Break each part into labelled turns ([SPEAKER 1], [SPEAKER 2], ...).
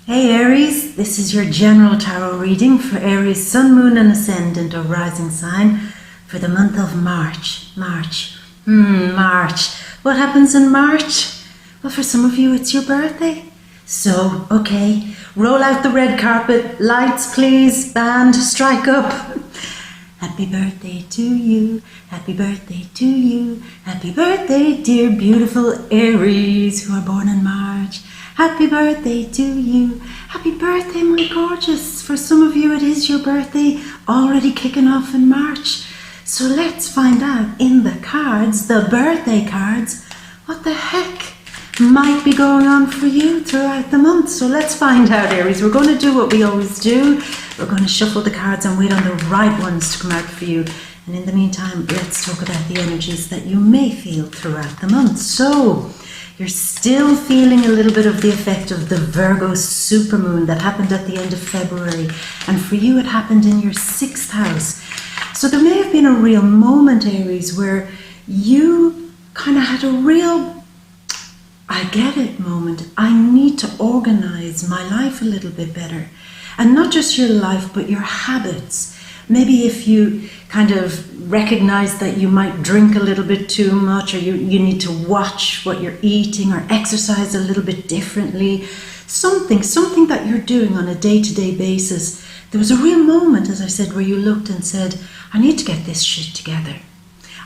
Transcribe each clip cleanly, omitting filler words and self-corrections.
[SPEAKER 1] Hey Aries, this is your general tarot reading for Aries Sun, Moon and Ascendant or Rising sign for the month of March. March. What happens in March? Well, for some of you it's your birthday. So, okay, roll out the red carpet, lights please, band, strike up. Happy birthday to you, happy birthday to you, happy birthday dear beautiful Aries who are born in March. Happy birthday to you. Happy birthday, my gorgeous. For some of you, it is your birthday already kicking off in March. So let's find out in the cards, the birthday cards, what the heck might be going on for you throughout the month. So let's find out, Aries. We're going to do what we always do. We're going to shuffle the cards and wait on the right ones to come out for you. And in the meantime, let's talk about the energies that you may feel throughout the month. So you're still feeling a little bit of the effect of the Virgo supermoon that happened at the end of February. And for you, it happened in your 6th house. So there may have been a real moment, Aries, where you kind of had a real, I get it moment. I need to organize my life a little bit better. And not just your life, but your habits. Maybe if you kind of recognize that you might drink a little bit too much, or you need to watch what you're eating or exercise a little bit differently, something that you're doing on a day-to-day basis. There was a real moment, as I said, where you looked and said, I need to get this shit together.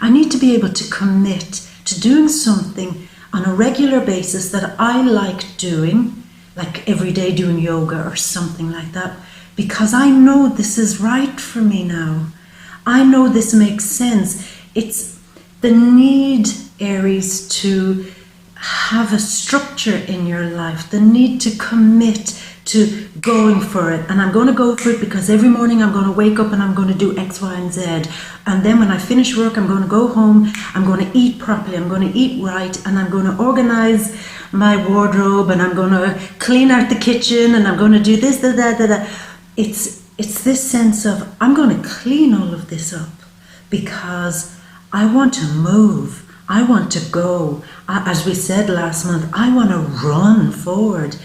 [SPEAKER 1] I need to be able to commit to doing something on a regular basis that I like doing, like every day doing yoga or something like that, because I know this is right for me now. I know this makes sense. It's the need, Aries, to have a structure in your life, the need to commit to going for it. And I'm going to go for it because every morning I'm going to wake up and I'm going to do X, Y, and Z. And then when I finish work, I'm going to go home, I'm going to eat properly, I'm going to eat right, and I'm going to organize my wardrobe, and I'm going to clean out the kitchen, and I'm going to do this, that. It's this sense of, I'm going to clean all of this up because I want to move. I want to go. As we said last month, I want to run forward,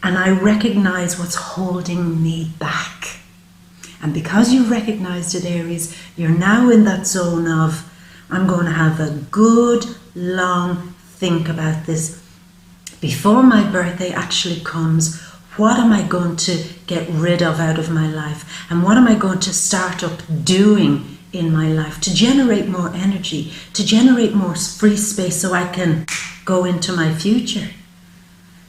[SPEAKER 1] and I recognize what's holding me back. And because you recognized it, Aries, you're now in that zone of, I'm going to have a good, long think about this before my birthday actually comes. What am I going to get rid of out of my life? And what am I going to start up doing in my life to generate more energy, to generate more free space so I can go into my future?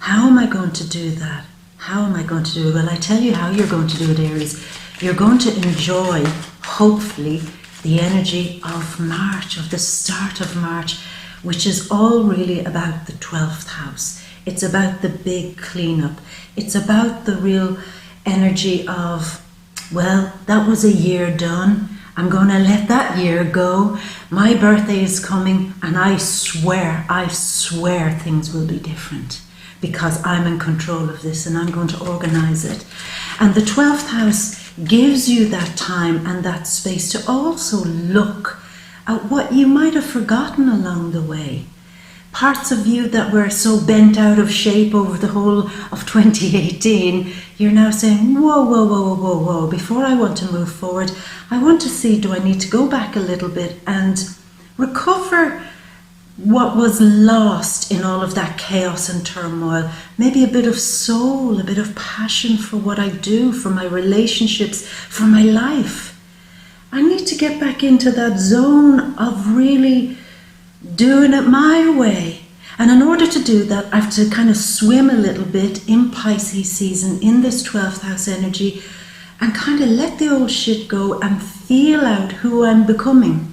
[SPEAKER 1] How am I going to do that? How am I going to do it? Well, I tell you how you're going to do it, Aries. You're going to enjoy, hopefully, the energy of March, of the start of March, which is all really about the 12th house. It's about the big cleanup. It's about the real energy of, well, that was a year done. I'm going to let that year go. My birthday is coming, and I swear things will be different because I'm in control of this and I'm going to organize it. And the 12th house gives you that time and that space to also look at what you might have forgotten along the way. Parts of you that were so bent out of shape over the whole of 2018, you're now saying, whoa, before I want to move forward, I want to see, do I need to go back a little bit and recover what was lost in all of that chaos and turmoil? Maybe a bit of soul, a bit of passion for what I do, for my relationships, for my life. I need to get back into that zone of really doing it my way. And in order to do that, I have to kind of swim a little bit in Pisces season, in this 12th house energy, and kind of let the old shit go and feel out who I'm becoming.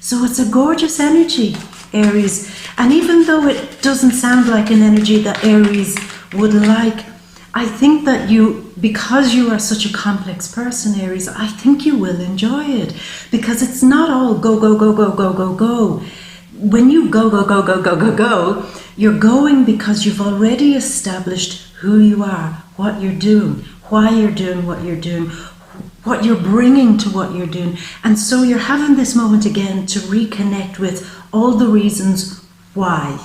[SPEAKER 1] So it's a gorgeous energy, Aries. And even though it doesn't sound like an energy that Aries would like, I think that you, because you are such a complex person, Aries, I think you will enjoy it. Because it's not all go, go, go, go, go, go, go. When you go, you're going because you've already established who you are, what you're doing, why you're doing what you're doing, what you're bringing to what you're doing. And so you're having this moment again to reconnect with all the reasons why.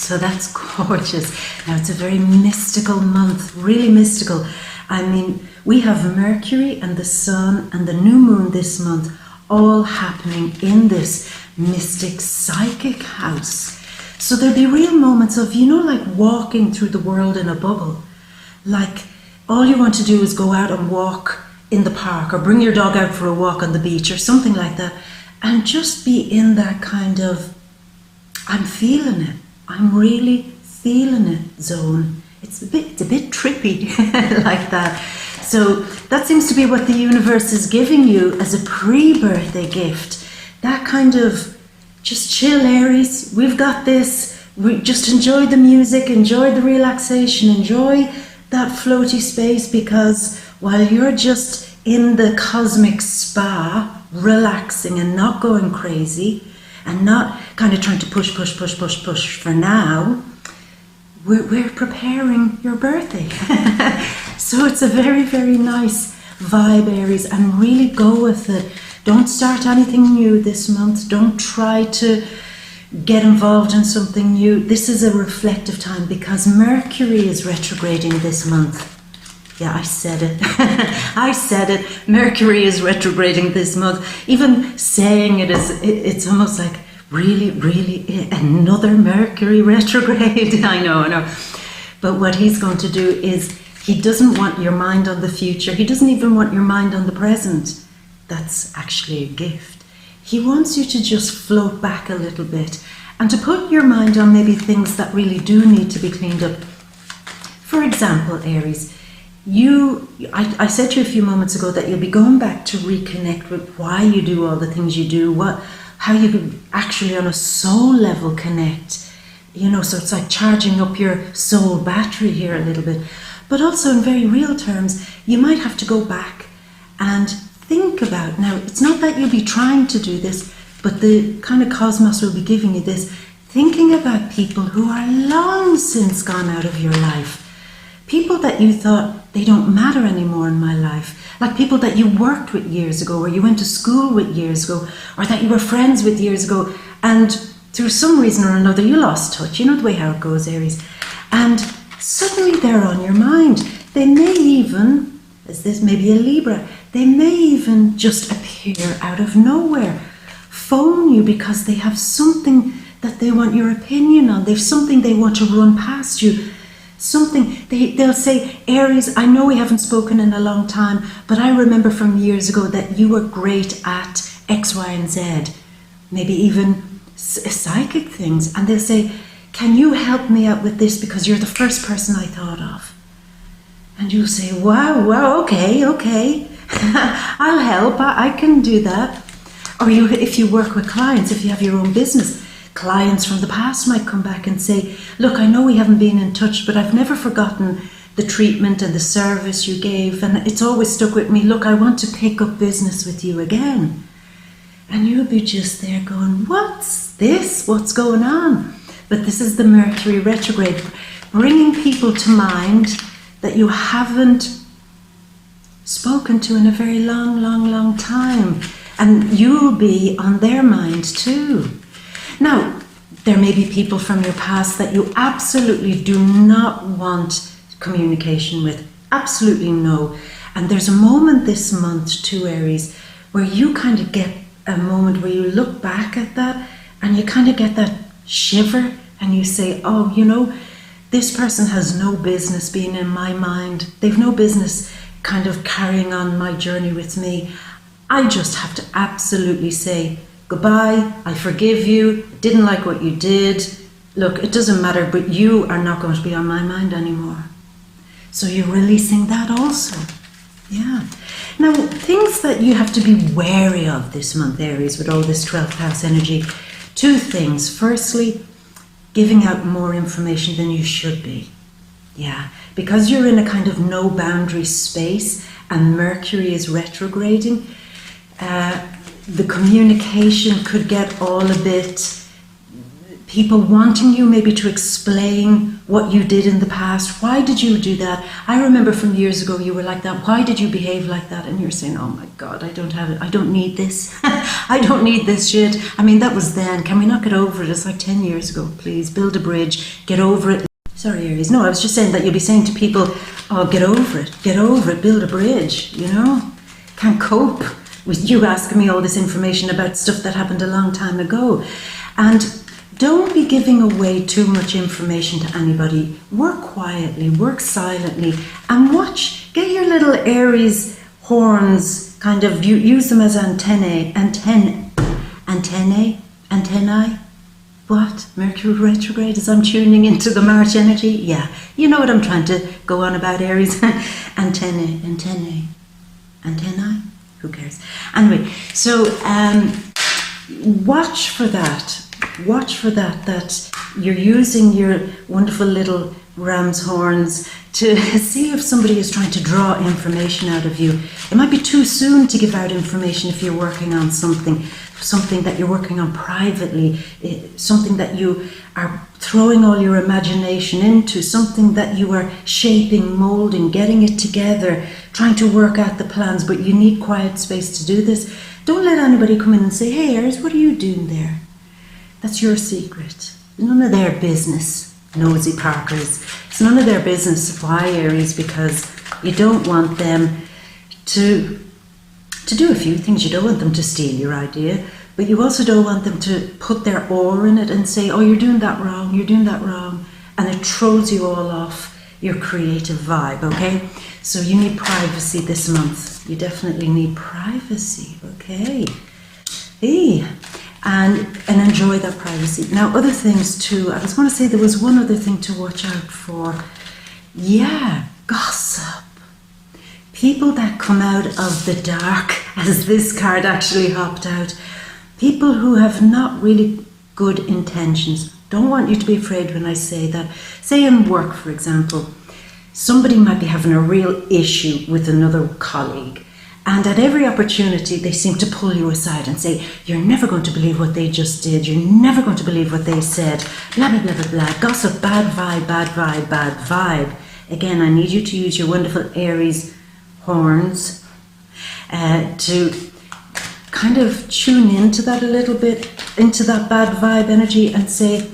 [SPEAKER 1] So that's gorgeous. Now it's a very mystical month, really mystical. I mean, we have Mercury and the Sun and the new moon this month all happening in this mystic psychic house. So there'll be real moments of, like walking through the world in a bubble. Like all you want to do is go out and walk in the park or bring your dog out for a walk on the beach or something like that, and just be in that kind of, I'm feeling it, I'm really feeling it zone. It's a bit trippy like that. So that seems to be what the universe is giving you as a pre-birthday gift. That kind of just chill, Aries, we've got this. We just enjoy the music, enjoy the relaxation, enjoy that floaty space, because while you're just in the cosmic spa, relaxing and not going crazy and not kind of trying to push for now, we're preparing your birthday. So it's a very, very nice vibe, Aries, and really go with it. Don't start anything new this month. Don't try to get involved in something new. This is a reflective time because Mercury is retrograding this month. Yeah, I said it. I said it. Mercury is retrograding this month. Even saying it is, it's almost like, really, another Mercury retrograde. I know. But what he's going to do is, he doesn't want your mind on the future. He doesn't even want your mind on the present. That's actually a gift. He wants you to just float back a little bit and to put your mind on maybe things that really do need to be cleaned up. For example, Aries, I said to you a few moments ago that you'll be going back to reconnect with why you do all the things you do, how you could actually on a soul level connect. So it's like charging up your soul battery here a little bit. But also in very real terms, you might have to go back and think about, now it's not that you'll be trying to do this, but the kind of cosmos will be giving you this, thinking about people who are long since gone out of your life. People that you thought, they don't matter anymore in my life. Like people that you worked with years ago, or you went to school with years ago, or that you were friends with years ago, and through some reason or another you lost touch. You know the way how it goes, Aries. And suddenly they're on your mind. They may even, as this may be a Libra, they may even just appear out of nowhere, phone you because they have something that they want your opinion on. They've something they want to run past you. Something, they'll say, Aries, I know we haven't spoken in a long time, but I remember from years ago that you were great at X, Y, and Z, maybe even psychic things. And they'll say, can you help me out with this because you're the first person I thought of? And you'll say, wow, okay. I'll help, I can do that. Or if you work with clients, if you have your own business, clients from the past might come back and say, look, I know we haven't been in touch, but I've never forgotten the treatment and the service you gave, and it's always stuck with me. Look, I want to pick up business with you again. And you'll be just there going, what's this? What's going on? But this is the Mercury retrograde, bringing people to mind that you haven't spoken to in a very long time. And you'll be on their mind too. Now, there may be people from your past that you absolutely do not want communication with. Absolutely no. And there's a moment this month too, Aries, where you kind of get a moment where you look back at that and you kind of get that shiver and you say, oh, this person has no business being in my mind. They've no business kind of carrying on my journey with me. I just have to absolutely say, goodbye, I forgive you, didn't like what you did. Look, it doesn't matter, but you are not going to be on my mind anymore. So you're releasing that also. Yeah. Now, things that you have to be wary of this month, Aries, with all this 12th house energy. Two things. Firstly, giving out more information than you should be. Yeah. Because you're in a kind of no boundary space and Mercury is retrograding, the communication could get all a bit, people wanting you maybe to explain what you did in the past. Why did you do that? I remember from years ago you were like that. Why did you behave like that? And you're saying, oh my God, I don't have it. I don't need this. I don't need this shit. I mean, that was then. Can we not get over it? It's like 10 years ago. Please build a bridge. Get over it. Sorry, Aries. No, I was just saying that you'll be saying to people, oh, get over it, build a bridge, you know? Can't cope with you asking me all this information about stuff that happened a long time ago. And don't be giving away too much information to anybody. Work quietly, work silently, and watch. Get your little Aries horns, kind of, use them as antennae. What? Mercury retrograde as I'm tuning into the March energy? Yeah, you know what I'm trying to go on about, Aries. Antennae. Who cares? Anyway, so watch for that. Watch for that you're using your wonderful little ram's horns to see if somebody is trying to draw information out of you. It might be too soon to give out information if you're working on something that you're working on privately, something that you are throwing all your imagination into, something that you are shaping, molding, getting it together, trying to work out the plans, but you need quiet space to do this. Don't let anybody come in and say, hey, Aries, what are you doing there? That's your secret. None of their business, nosy Parkers. It's none of their business. Why, Aries? Because you don't want them to do a few things. You don't want them to steal your idea, but you also don't want them to put their oar in it and say, oh, you're doing that wrong, and it throws you all off your creative vibe, okay? So you need privacy this month. You definitely need privacy, okay? Hey. And enjoy that privacy. Now, other things too, I was going to say there was one other thing to watch out for. Yeah, gossip. People that come out of the dark, as this card actually hopped out. People who have not really good intentions. Don't want you to be afraid when I say that. Say in work, for example, somebody might be having a real issue with another colleague. And at every opportunity, they seem to pull you aside and say, you're never going to believe what they just did. You're never going to believe what they said. Blah, blah, blah, blah, blah. Gossip, bad vibe, bad vibe, bad vibe. Again, I need you to use your wonderful Aries horns to kind of tune into that a little bit, into that bad vibe energy and say,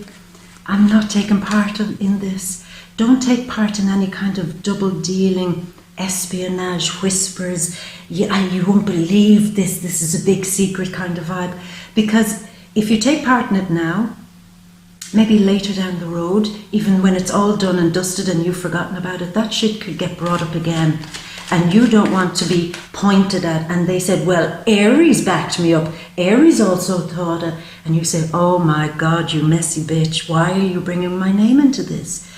[SPEAKER 1] I'm not taking part in this. Don't take part in any kind of double dealing, espionage, whispers, you won't believe this is a big secret kind of vibe. Because if you take part in it now, maybe later down the road, even when it's all done and dusted and you've forgotten about it, that shit could get brought up again. And you don't want to be pointed at and they said, well, Aries backed me up. Aries also thought it. And you say, oh my God, you messy bitch. Why are you bringing my name into this?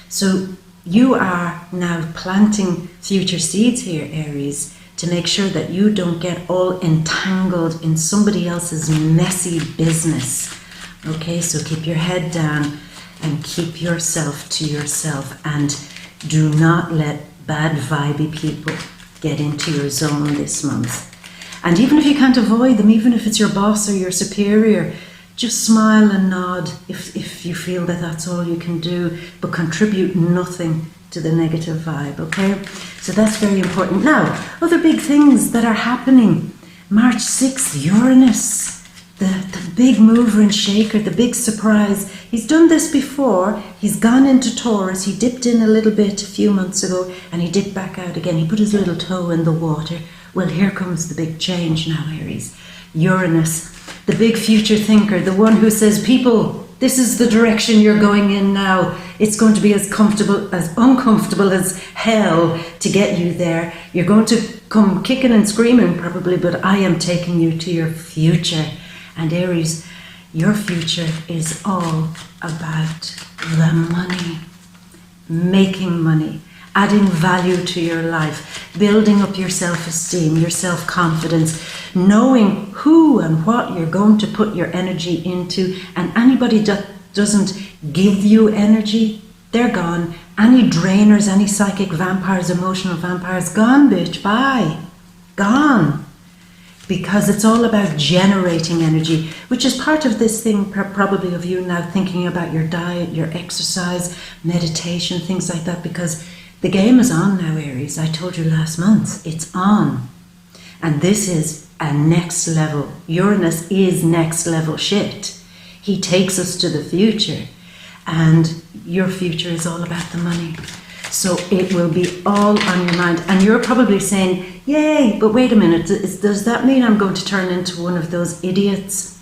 [SPEAKER 1] So you are now planting future seeds here, Aries, to make sure that you don't get all entangled in somebody else's messy business. Okay, so keep your head down and keep yourself to yourself and do not let bad vibey people get into your zone this month. And even if you can't avoid them, even if it's your boss or your superior, just smile and nod if you feel that that's all you can do, but contribute nothing to the negative vibe, okay? So that's very important. Now, other big things that are happening. March 6th, Uranus, the big mover and shaker, the big surprise. He's done this before. He's gone into Taurus. He dipped in a little bit a few months ago and he dipped back out again. He put his little toe in the water. Well, here comes the big change now, Aries. Uranus, the big future thinker, the one who says, people, this is the direction you're going in now. It's going to be as uncomfortable as hell to get you there. You're going to come kicking and screaming probably, but I am taking you to your future. And Aries, your future is all about the money, making money, adding value to your life, building up your self-esteem, your self-confidence, knowing who and what you're going to put your energy into. And anybody that doesn't give you energy, they're gone. Any drainers, any psychic vampires, emotional vampires, gone, bitch, bye. Gone. because it's all about generating energy, which is part of this thing probably of you now thinking about your diet, your exercise, meditation, things like that, because the game is on now, Aries. I told you last month, it's on. And this is a next level. Uranus is next level shit. He takes us to the future, and your future is all about the money. So it will be all on your mind. And you're probably saying, yay, but wait a minute, does that mean I'm going to turn into one of those idiots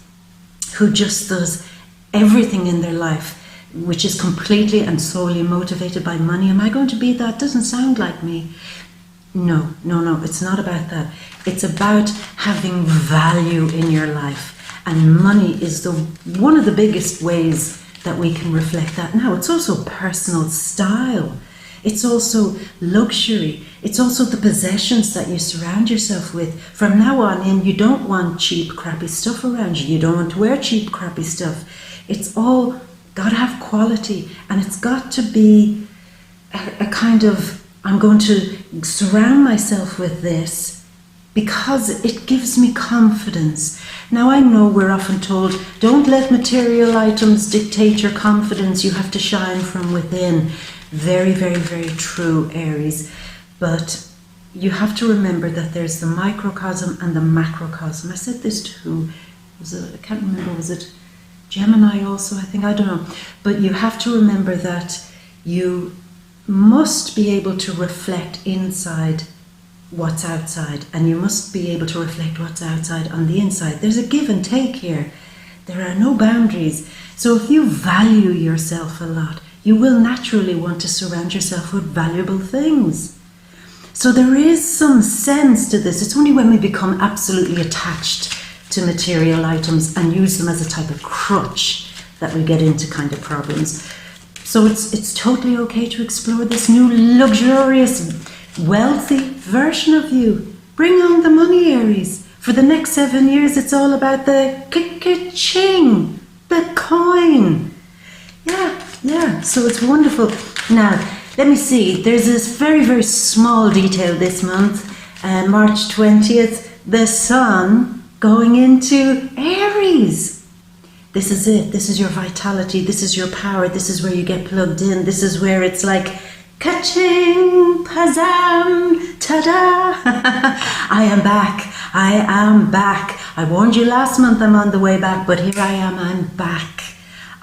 [SPEAKER 1] who just does everything in their life which is completely and solely motivated by money? Am I going to be that? Doesn't sound like me. No, it's not about that. It's about having value in your life. And money is one of the biggest ways that we can reflect that. Now, it's also personal style. It's also luxury. It's also the possessions that you surround yourself with. From now on in, you don't want cheap, crappy stuff around you. You don't want to wear cheap, crappy stuff. It's all got to have quality, and it's got to be a kind of, I'm going to surround myself with this because it gives me confidence. Now, I know we're often told, don't let material items dictate your confidence. You have to shine from within. Very, very, very true, Aries. But you have to remember that there's the microcosm and the macrocosm. I said this too. I can't remember, was it Gemini also? I think, I don't know. But you have to remember that you must be able to reflect inside what's outside, and you must be able to reflect what's outside on the inside. There's a give and take here. There are no boundaries. So if you value yourself a lot, you will naturally want to surround yourself with valuable things. So there is some sense to this. It's only when we become absolutely attached to material items and use them as a type of crutch that we get into kind of problems. So it's totally okay to explore this new luxurious, wealthy version of you. Bring on the money, Aries. For the next 7 years, it's all about the ka-ching, the coin. Yeah, so it's wonderful. Now, let me see. There's this very, very small detail this month, March 20th, the sun going into Aries. This is it. This is your vitality. This is your power. This is where you get plugged in. This is where it's like, ka-ching, pazam, ta-da. I am back. I am back. I warned you last month I'm on the way back, but here I am. I'm back.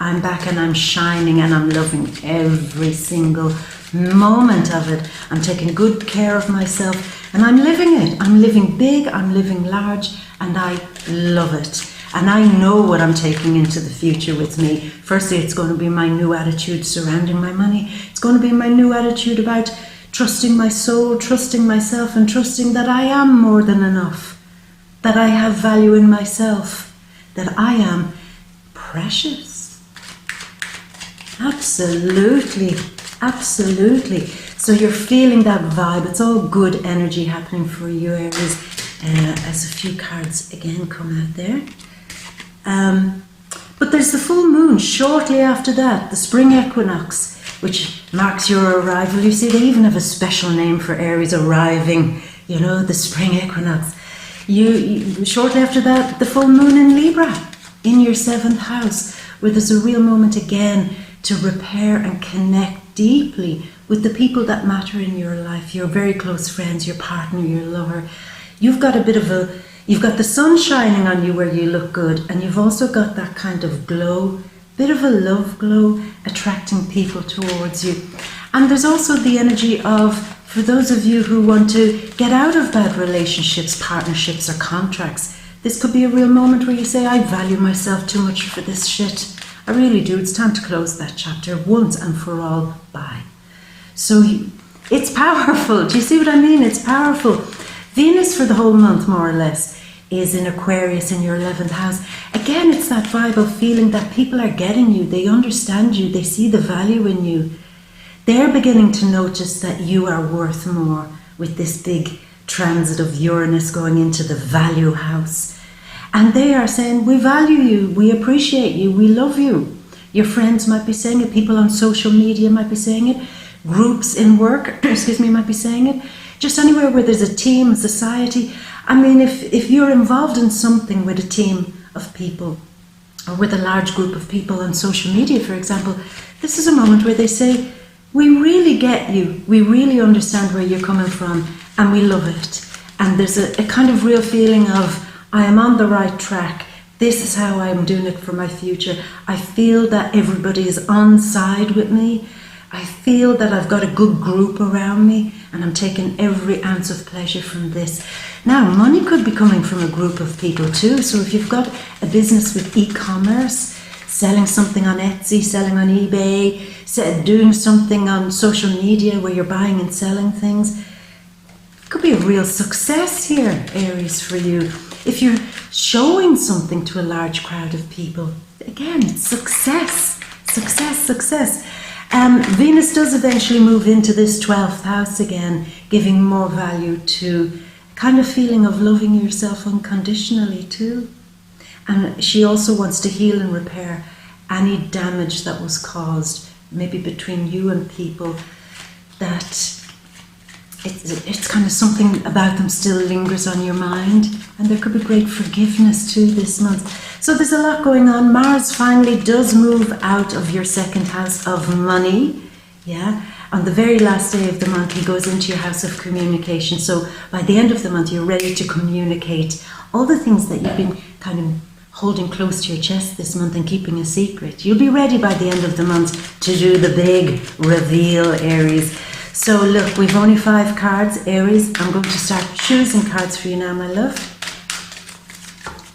[SPEAKER 1] I'm back, and I'm shining, and I'm loving every single moment of it. I'm taking good care of myself, and I'm living it. I'm living big, I'm living large, and I love it. And I know what I'm taking into the future with me. Firstly, it's going to be my new attitude surrounding my money. It's going to be my new attitude about trusting my soul, trusting myself, and trusting that I am more than enough, that I have value in myself, that I am precious. Absolutely. So you're feeling that vibe. It's all good energy happening for you, Aries, as a few cards again come out there. But there's the full moon shortly after that, the spring equinox, which marks your arrival. You see, they even have a special name for Aries arriving, the spring equinox. You shortly after that, the full moon in Libra, in your 7th house, where there's a real moment again to repair and connect deeply with the people that matter in your life, your very close friends, your partner, your lover. You've got the sun shining on you where you look good, and you've also got that kind of glow, bit of a love glow, attracting people towards you. And there's also the energy of, for those of you who want to get out of bad relationships, partnerships, or contracts, this could be a real moment where you say, I value myself too much for this shit. I really do. It's time to close that chapter once and for all. Bye. So it's powerful. Do you see what I mean? It's powerful. Venus for the whole month, more or less, is in Aquarius in your 11th house. Again, it's that vibe of feeling that people are getting you. They understand you. They see the value in you. They're beginning to notice that you are worth more with this big transit of Uranus going into the value house. And they are saying, we value you, we appreciate you, we love you. Your friends might be saying it, people on social media might be saying it, groups in work, might be saying it. just anywhere where there's a team, a society. I mean, if you're involved in something with a team of people, or with a large group of people on social media, for example, this is a moment where they say, we really get you, we really understand where you're coming from, and we love it. And there's a kind of real feeling of, I am on the right track, this is how I'm doing it for my future. I feel that everybody is on side with me. I feel that I've got a good group around me, and I'm taking every ounce of pleasure from this. Now, money could be coming from a group of people too. So if you've got a business with e-commerce, selling something on Etsy, selling on eBay, doing something on social media where you're buying and selling things, it could be a real success here, Aries, for you. If you're showing something to a large crowd of people, again, it's success, success, success. Venus does eventually move into this 12th house again, giving more value to kind of feeling of loving yourself unconditionally too. And she also wants to heal and repair any damage that was caused, maybe between you and people, that it's kind of something about them still lingers on your mind. And there could be great forgiveness too this month. So there's a lot going on. Mars finally does move out of your second house of money. Yeah. On the very last day of the month, he goes into your house of communication. So by the end of the month, you're ready to communicate all the things that you've been kind of holding close to your chest this month and keeping a secret. You'll be ready by the end of the month to do the big reveal, Aries. So look, we've only 5 cards, Aries. I'm going to start choosing cards for you now, my love.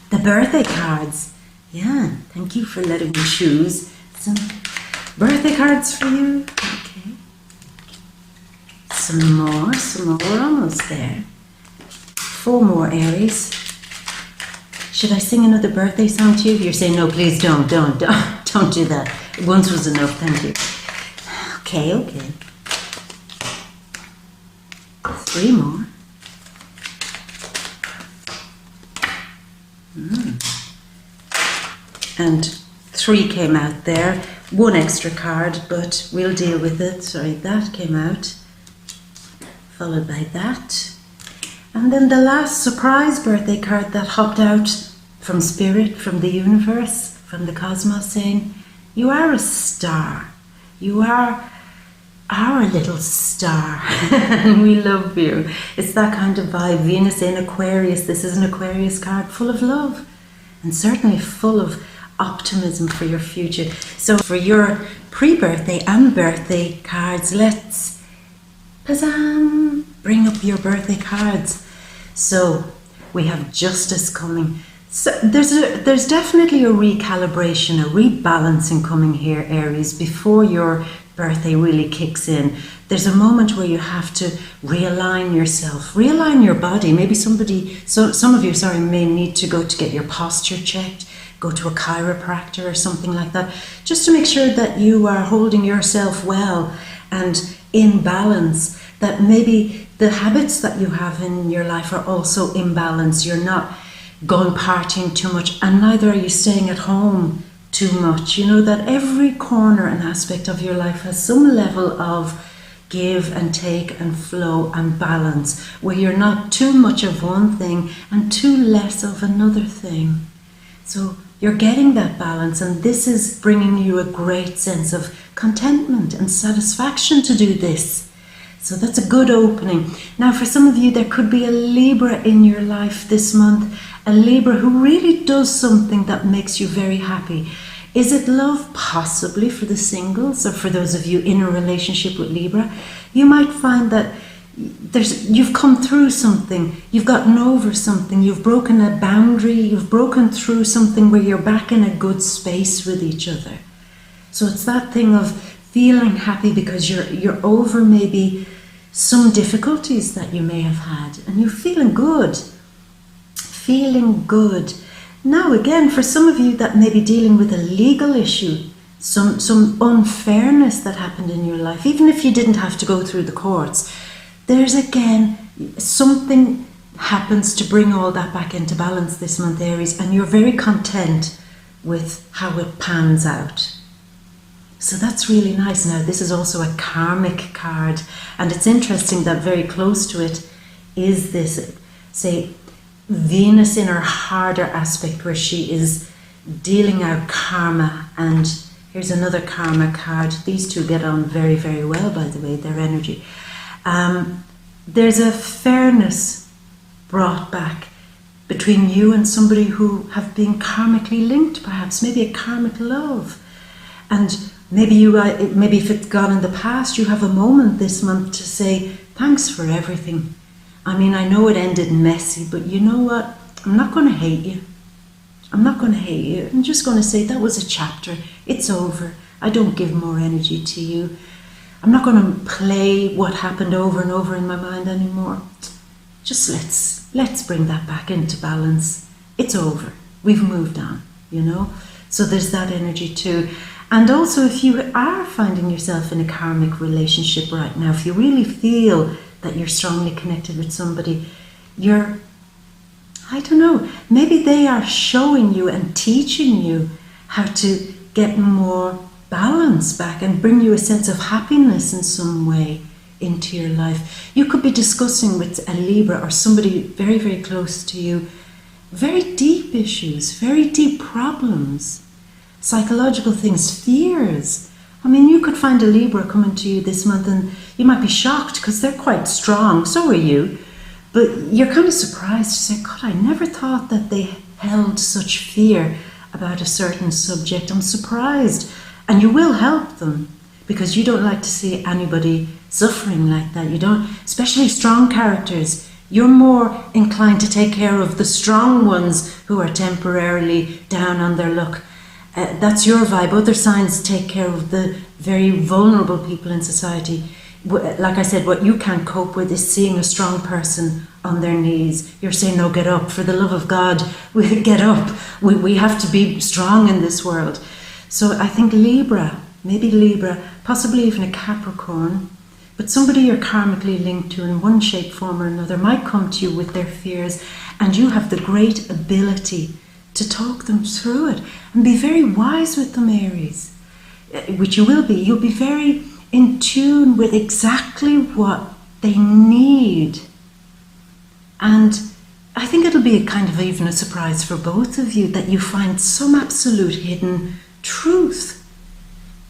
[SPEAKER 1] The birthday cards. Yeah, thank you for letting me choose some birthday cards for you. Okay. Some more, we're almost there. 4 more, Aries. Should I sing another birthday song to you? You're saying, no, please don't do that. Once was enough, thank you. Okay. 3 more. And 3 came out there. 1 extra card, but we'll deal with it. Sorry, that came out. Followed by that. And then the last surprise birthday card that hopped out from Spirit, from the universe, from the cosmos, saying, you are a star. You are our little star. And we love you. It's that kind of vibe. Venus in Aquarius. This is an Aquarius card full of love. And certainly full of optimism for your future. So for your pre-birthday and birthday cards, let's bring up your birthday cards. So we have justice coming. So there's definitely a recalibration, a rebalancing coming here, Aries, before your birthday really kicks in. There's a moment where you have to realign yourself, realign your body. Maybe some of you, may need to go to get your posture checked, go to a chiropractor or something like that, just to make sure that you are holding yourself well and in balance, that maybe the habits that you have in your life are also in balance. You're not going partying too much, and neither are you staying at home too much. You know that every corner and aspect of your life has some level of give and take and flow and balance, where you're not too much of one thing and too less of another thing. So you're getting that balance, and this is bringing you a great sense of contentment and satisfaction to do this. So that's a good opening. Now for some of you, there could be a Libra in your life this month, a Libra who really does something that makes you very happy. Is it love? Possibly for the singles, or for those of you in a relationship with Libra. You might find that you've come through something, you've gotten over something, you've broken a boundary, you've broken through something where you're back in a good space with each other. So it's that thing of feeling happy because you're over maybe some difficulties that you may have had, and you're feeling good. Now again, for some of you that may be dealing with a legal issue, some unfairness that happened in your life, even if you didn't have to go through the courts, there's again something happens to bring all that back into balance this month, Aries, and you're very content with how it pans out. So that's really nice. Now, this is also a karmic card, and it's interesting that very close to it is this, say, Venus in her harder aspect, where she is dealing out karma. And here's another karma card. These two get on very, very well, by the way, their energy. There's a fairness brought back between you and somebody who have been karmically linked, perhaps, maybe a karmic love. And maybe maybe if it's gone in the past, you have a moment this month to say, thanks for everything. I mean, I know it ended messy, but you know what? I'm not going to hate you. I'm not going to hate you. I'm just going to say that was a chapter. It's over. I don't give more energy to you. I'm not going to play what happened over and over in my mind anymore. Just let's bring that back into balance. It's over. We've moved on, you know? So there's that energy too. And also, if you are finding yourself in a karmic relationship right now, if you really feel that you're strongly connected with somebody, I don't know, maybe they are showing you and teaching you how to get more balance back and bring you a sense of happiness in some way into your life. You could be discussing with a Libra or somebody very, very close to you very deep issues, very deep problems, psychological things, fears. I mean, you could find a Libra coming to you this month and you might be shocked because they're quite strong, so are you, but you're kind of surprised to say, God, I never thought that they held such fear about a certain subject. I'm surprised. And you will help them because you don't like to see anybody suffering like that. You don't, especially strong characters. You're more inclined to take care of the strong ones who are temporarily down on their luck. That's your vibe. Other signs take care of the very vulnerable people in society. Like I said, what you can't cope with is seeing a strong person on their knees. You're saying, no, get up. For the love of God, we get up. We have to be strong in this world. So I think Libra, maybe Libra, possibly even a Capricorn, but somebody you're karmically linked to in one shape, form or another might come to you with their fears, and you have the great ability to talk them through it and be very wise with them, Aries, which you will be. You'll be very in tune with exactly what they need. And I think it'll be a kind of even a surprise for both of you that you find some absolute hidden truth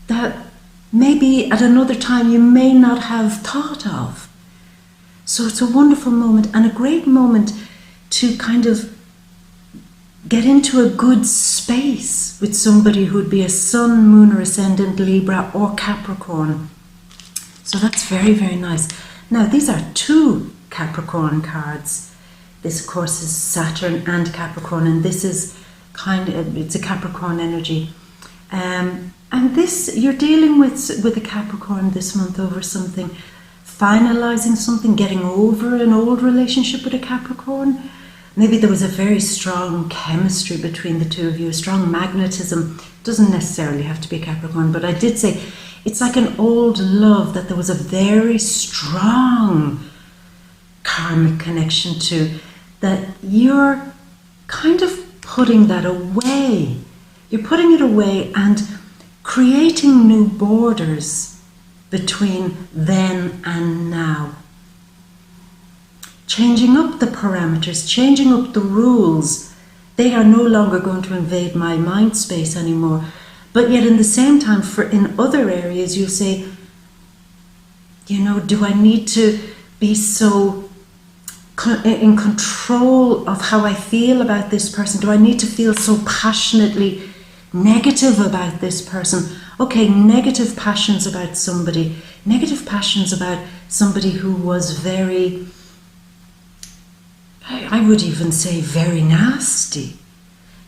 [SPEAKER 1] that maybe at another time you may not have thought of. So it's a wonderful moment and a great moment to kind of get into a good space with somebody who'd be a Sun, Moon or Ascendant Libra or Capricorn. So that's very, very nice. Now these are two Capricorn cards. This of course is Saturn and Capricorn, and this is it's a Capricorn energy. And this, you're dealing with a Capricorn this month over something, finalizing something, getting over an old relationship with a Capricorn. Maybe there was a very strong chemistry between the two of you, a strong magnetism. Doesn't necessarily have to be Capricorn, but I did say it's like an old love that there was a very strong karmic connection to, that you're kind of putting that away. You're putting it away and creating new borders between then and now. Changing up the parameters, changing up the rules. They are no longer going to invade my mind space anymore. But yet in the same time, in other areas, you'll say, you know, do I need to be so in control of how I feel about this person? Do I need to feel so passionately negative about this person? Okay, negative passions about somebody who was very, I would even say very nasty.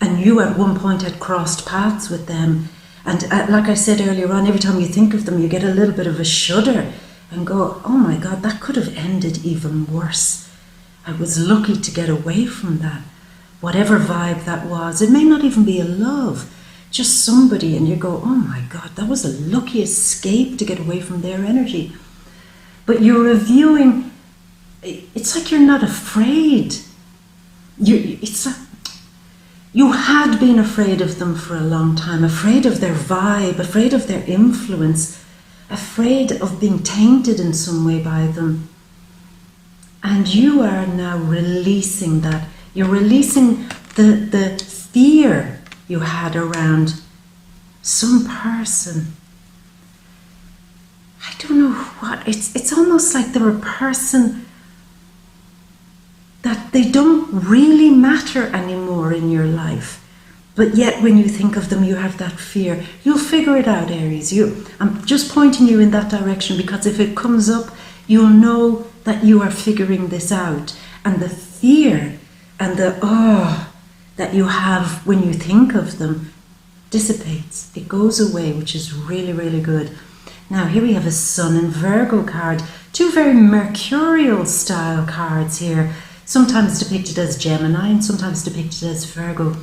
[SPEAKER 1] And you at one point had crossed paths with them. And like I said earlier on, every time you think of them, you get a little bit of a shudder and go, oh my God, that could have ended even worse. I was lucky to get away from that. Whatever vibe that was, it may not even be a love, just somebody, and you go, oh my God, that was a lucky escape to get away from their energy. But you're reviewing, it's like you're not afraid. You had been afraid of them for a long time, afraid of their vibe, afraid of their influence, afraid of being tainted in some way by them. And you are now releasing that. You're releasing the fear you had around some person. I don't know what, it's almost like they're a person that they don't really matter anymore in your life. But yet when you think of them, you have that fear. You'll figure it out, Aries. I'm just pointing you in that direction, because if it comes up, you'll know that you are figuring this out. And the fear and the that you have when you think of them dissipates. It goes away, which is really, really good. Now here we have a Sun and Virgo card. Two very mercurial style cards here. Sometimes depicted as Gemini and sometimes depicted as Virgo.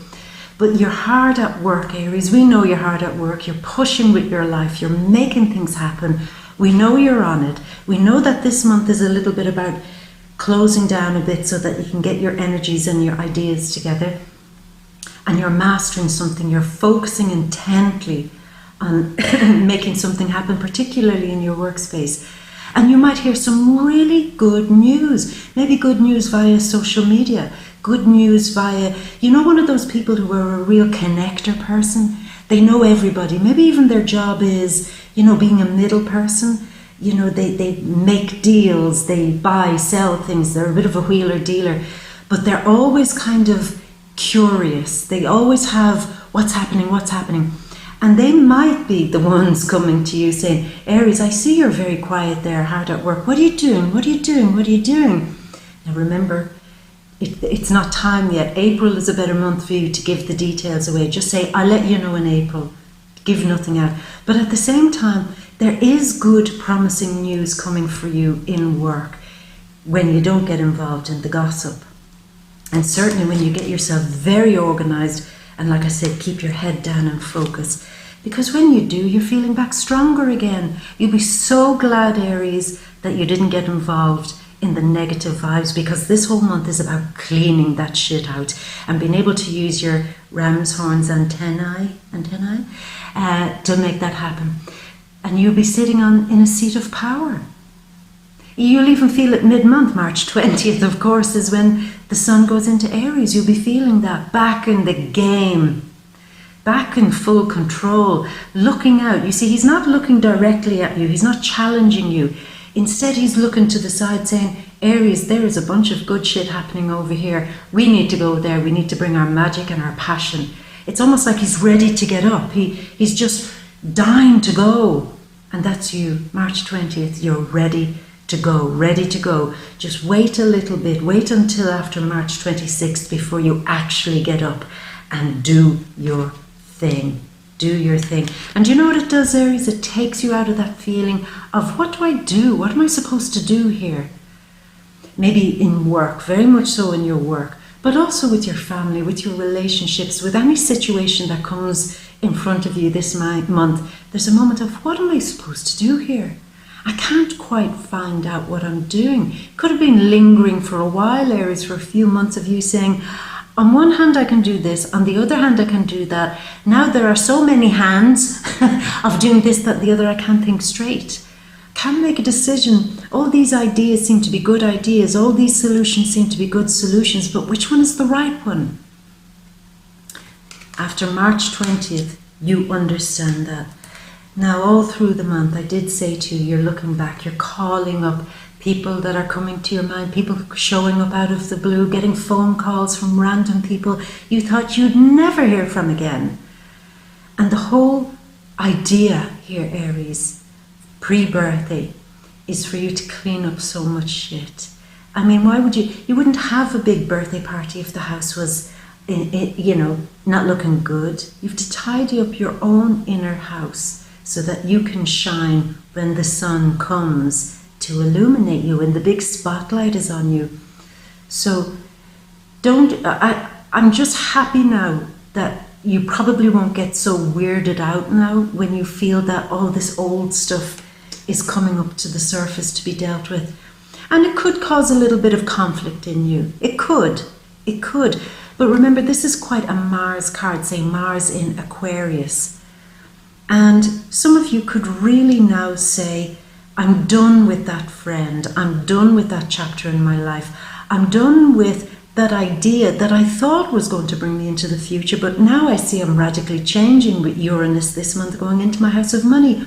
[SPEAKER 1] But you're hard at work, Aries. We know you're hard at work. You're pushing with your life. You're making things happen. We know you're on it. We know that this month is a little bit about closing down a bit so that you can get your energies and your ideas together. And you're mastering something. You're focusing intently on making something happen, particularly in your workspace. And you might hear some really good news, maybe good news via social media, good news via, one of those people who are a real connector person. They know everybody. Maybe even their job is, being a middle person. They make deals, they buy, sell things. They're a bit of a wheeler dealer, but they're always kind of curious. They always have what's happening. And they might be the ones coming to you saying, Aries, I see you're very quiet there, hard at work. What are you doing? Now remember, it's not time yet. April is a better month for you to give the details away. Just say, I'll let you know in April. Give nothing out. But at the same time, there is good, promising news coming for you in work when you don't get involved in the gossip. And certainly when you get yourself very organized, and like I said, keep your head down and focus. Because when you do, you're feeling back stronger again. You'll be so glad, Aries, that you didn't get involved in the negative vibes, because this whole month is about cleaning that shit out and being able to use your ram's horns antennae to make that happen. And you'll be sitting in a seat of power. You'll even feel it mid-month. March 20th, of course, is when the Sun goes into Aries. You'll be feeling that, back in the game, back in full control, looking out. You see, he's not looking directly at you. He's not challenging you. Instead, he's looking to the side saying, Aries, there is a bunch of good shit happening over here. We need to go there. We need to bring our magic and our passion. It's almost like he's ready to get up. He's just dying to go. And that's you, March 20th. You're ready to go. Just wait a little bit. Wait until after March 26th before you actually get up and do your thing. Do your thing. And you know what it does, Aries? It takes you out of that feeling of, what do I do? What am I supposed to do here? Maybe in work, very much so in your work, but also with your family, with your relationships, with any situation that comes in front of you this month. There's a moment of, what am I supposed to do here? I can't quite find out what I'm doing. Could have been lingering for a while, Aries, for a few months of you saying, on one hand I can do this, on the other hand I can do that. Now there are so many hands of doing this, that, the other, I can't think straight. Can't make a decision. All these ideas seem to be good ideas. All these solutions seem to be good solutions, but which one is the right one? After March 20th, you understand that. Now, all through the month, I did say to you, you're looking back, you're calling up people that are coming to your mind, people showing up out of the blue, getting phone calls from random people you thought you'd never hear from again. And the whole idea here, Aries, pre-birthday, is for you to clean up so much shit. I mean, why would you wouldn't have a big birthday party if the house was, not looking good. You have to tidy up your own inner house, so that you can shine when the sun comes to illuminate you and the big spotlight is on you. So I'm just happy now that you probably won't get so weirded out now when you feel that all this old stuff is coming up to the surface to be dealt with. And it could cause a little bit of conflict in you. It could. But remember, this is quite a Mars card, say Mars in Aquarius. And some of you could really now say, I'm done with that friend. I'm done with that chapter in my life. I'm done with that idea that I thought was going to bring me into the future, but now I see I'm radically changing with Uranus this month going into my house of money.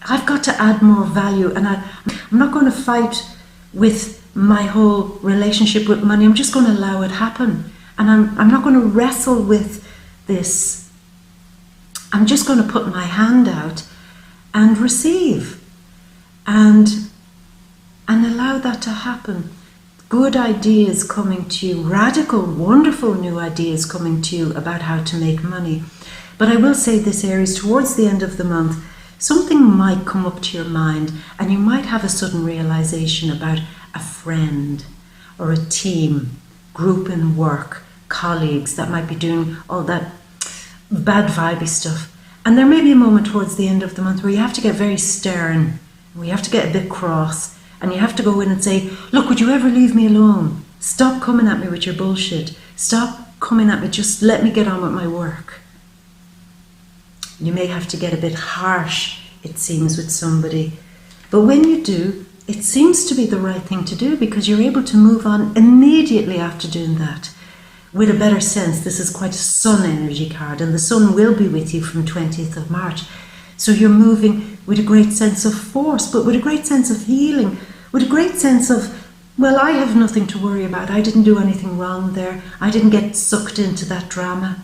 [SPEAKER 1] I've got to add more value, and I'm not going to fight with my whole relationship with money. I'm just going to allow it happen. And I'm not going to wrestle with this. I'm just going to put my hand out and receive and allow that to happen. Good ideas coming to you, radical, wonderful new ideas coming to you about how to make money. But I will say this, Aries, towards the end of the month, something might come up to your mind and you might have a sudden realization about a friend or a team, group in work, colleagues that might be doing all that bad vibey stuff. And there may be a moment towards the end of the month where you have to get very stern, where you have to get a bit cross, and you have to go in and say, look, would you ever leave me alone? Stop coming at me with your bullshit. Stop coming at me, just let me get on with my work. You may have to get a bit harsh, it seems, with somebody. But when you do, it seems to be the right thing to do because you're able to move on immediately after doing that. With a better sense, this is quite a sun energy card, and the sun will be with you from 20th of March. So you're moving with a great sense of force, but with a great sense of healing, with a great sense of, well, I have nothing to worry about. I didn't do anything wrong there. I didn't get sucked into that drama.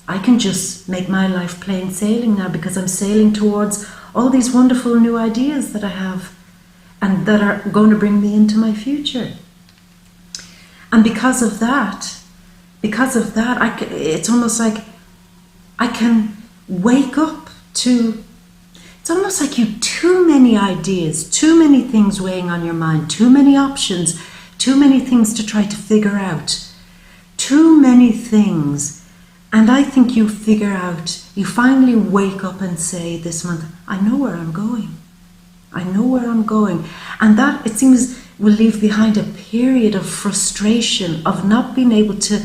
[SPEAKER 1] I can just make my life plain sailing now because I'm sailing towards all these wonderful new ideas that I have and that are going to bring me into my future. And because of that, it's almost like I can wake up to, it's almost like you too many ideas, too many things weighing on your mind, too many options, too many things to try to figure out, too many things. And I think you figure out, you finally wake up and say this month, I know where I'm going. I know where I'm going. And that, it seems, will leave behind a period of frustration, of not being able to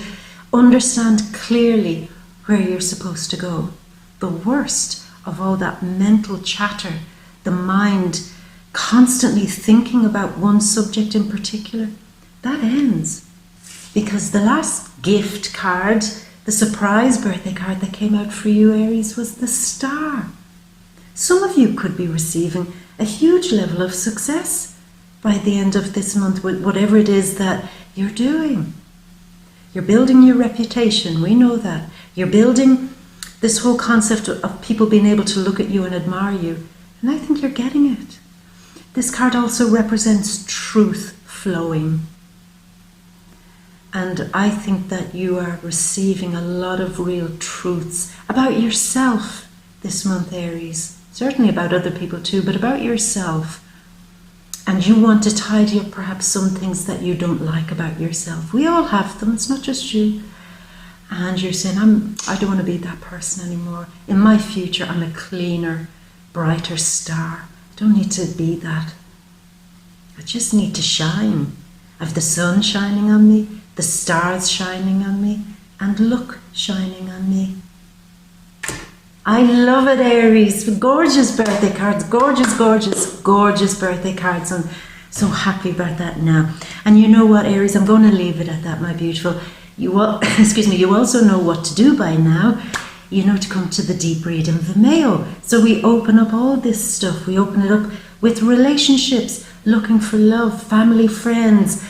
[SPEAKER 1] understand clearly where you're supposed to go. The worst of all that mental chatter, the mind constantly thinking about one subject in particular, that ends. Because the last gift card, the surprise birthday card that came out for you, Aries, was the star. Some of you could be receiving a huge level of success by the end of this month with whatever it is that you're doing. You're building your reputation, we know that. You're building this whole concept of people being able to look at you and admire you. And I think you're getting it. This card also represents truth flowing. And I think that you are receiving a lot of real truths about yourself this month, Aries. Certainly about other people too, but about yourself. And you want to tidy up perhaps some things that you don't like about yourself. We all have them, it's not just you. And you're saying, I don't want to be that person anymore. In my future, I'm a cleaner, brighter star. I don't need to be that. I just need to shine. I have the sun shining on me, the stars shining on me, and luck shining on me. I love it, Aries. Gorgeous birthday cards. Gorgeous, gorgeous, gorgeous birthday cards. I'm so happy about that now. And you know what, Aries? I'm going to leave it at that, my beautiful. You also know what to do by now. You know to come to the deep read in VIMEO. So we open up all this stuff. We open it up with relationships, looking for love, family, friends,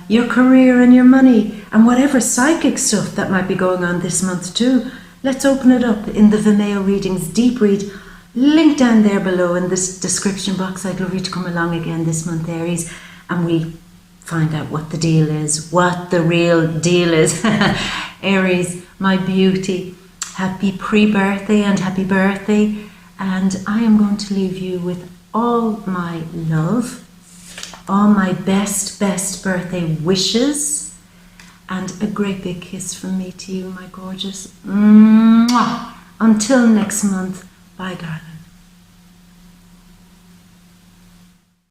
[SPEAKER 1] your career and your money, and whatever psychic stuff that might be going on this month too. Let's open it up in the VIMEO readings, deep read, link down there below in this description box. I'd love you to come along again this month, Aries, and we find out what the deal is, what the real deal is. Aries, my beauty, happy pre-birthday and happy birthday. And I am going to leave you with all my love, all my best birthday wishes, and a great big kiss from me to you, my gorgeous. Mwah! Until next month, bye, darling.